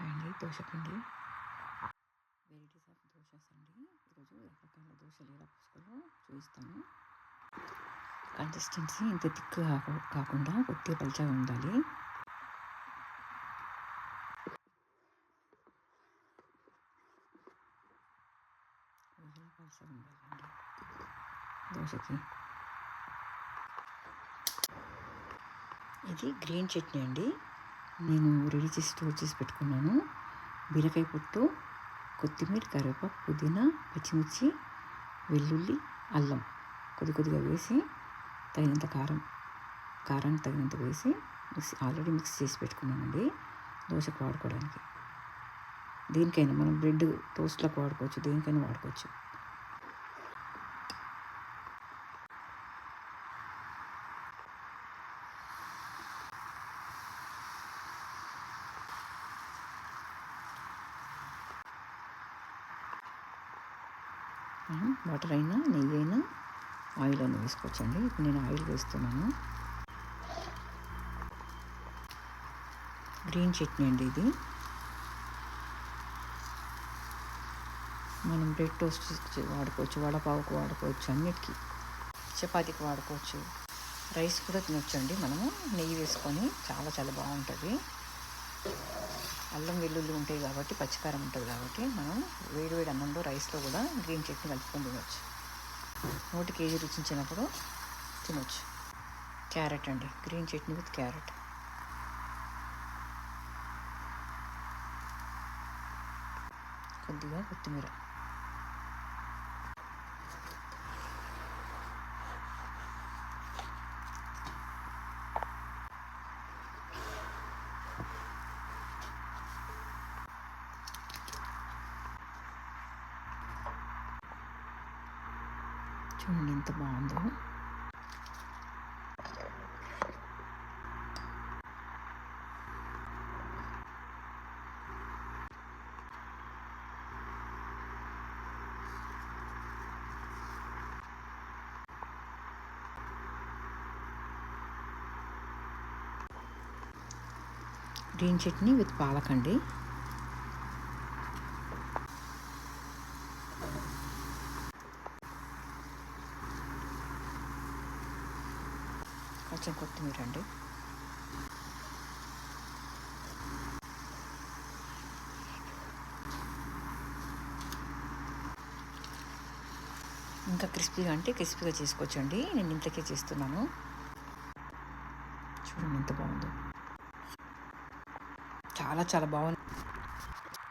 అండి దోశ పిండి varieties of dosas అండి. ఈరోజు రకరకాల దోశలు ఎలా పోసుకోవాలో చూపిస్తాను. కన్సిస్టెన్సీ ఇంత థిక్ కాకుండా కొద్దిగా పలుచగా ఉండాలి. పలుచగా ఉండాలండి దోశకి. ఇది గ్రీన్ చట్నీ అండి. నేను రెడీ చేసి స్టోర్ చేసి పెట్టుకున్నాను. బీరకాయ పొట్టు, కొత్తిమీర, కరివేపాకు, పుదీనా, పచ్చిమిర్చి, వెల్లుల్లి, అల్లం కొద్దిగా వేసి తగినంత కారానికి తగినంత వేసి ఆల్రెడీ మిక్స్ చేసి పెట్టుకున్నానండి దోశకు వాడుకోవడానికి. దేనికైనా మనం బ్రెడ్ టోస్ట్లకు వాడుకోవచ్చు, దేనికైనా వాడుకోవచ్చు. బటర్ అయినా, నెయ్యి అయినా, ఆయిల్ అయినా వేసుకోవచ్చండి. ఇప్పుడు నేను ఆయిల్ వేస్తున్నాను. గ్రీన్ చట్నీ అండి ఇది. మనం బ్రెడ్ టోస్ట్ వాడుకోవచ్చు, వడపావుకు వాడుకోవచ్చు, అన్నిటికీ, చపాతీకి వాడుకోవచ్చు, రైస్ కూడా తినొచ్చండి. మనము నెయ్యి వేసుకొని చాలా బాగుంటుంది. అల్లం వెల్లుల్లి ఉంటాయి కాబట్టి, పచ్చికారం ఉంటుంది కాబట్టి మనం వేడి అన్నంలో రైస్లో కూడా గ్రీన్ చట్నీ కలుపుకొని తినవచ్చు. నోటికి ఏది రుచించినప్పుడు తినొచ్చు. క్యారెట్ అండి, గ్రీన్ చట్నీ విత్ క్యారెట్. కొద్దిగా కొత్తిమీర. చూడండి ఎంత బాగుందో. గ్రీన్ చట్నీ విత్ పాలకండి. కొంచెం కొత్తిమీర అండి. ఇంకా క్రిస్పీగా చేసుకోవచ్చండి. నేను ఇంతకే చేస్తున్నాను. చూడండి ఎంత బాగుందో. చాలా బాగుంది.